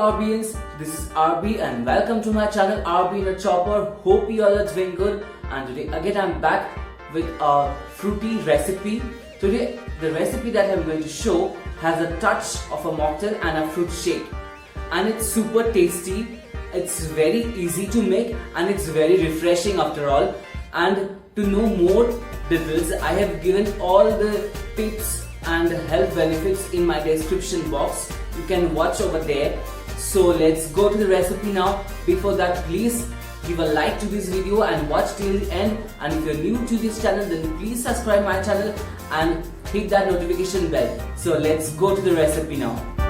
RBians, this is RB and welcome to my channel RBanaChopper. Hope you all are doing good, and today again I'm back with a fruity recipe. Today the recipe that I'm going to show has a touch of a mocktail and a fruit shake, and it's super tasty. It's very easy to make and it's very refreshing after all. And to know more details, I have given all the tips and health benefits in my description box. You can watch over there. So let's go to the recipe now. Before that, please give a like to this video and watch till the end. And if you're new to this channel, then please subscribe my channel and hit that notification bell. So let's go to the recipe now.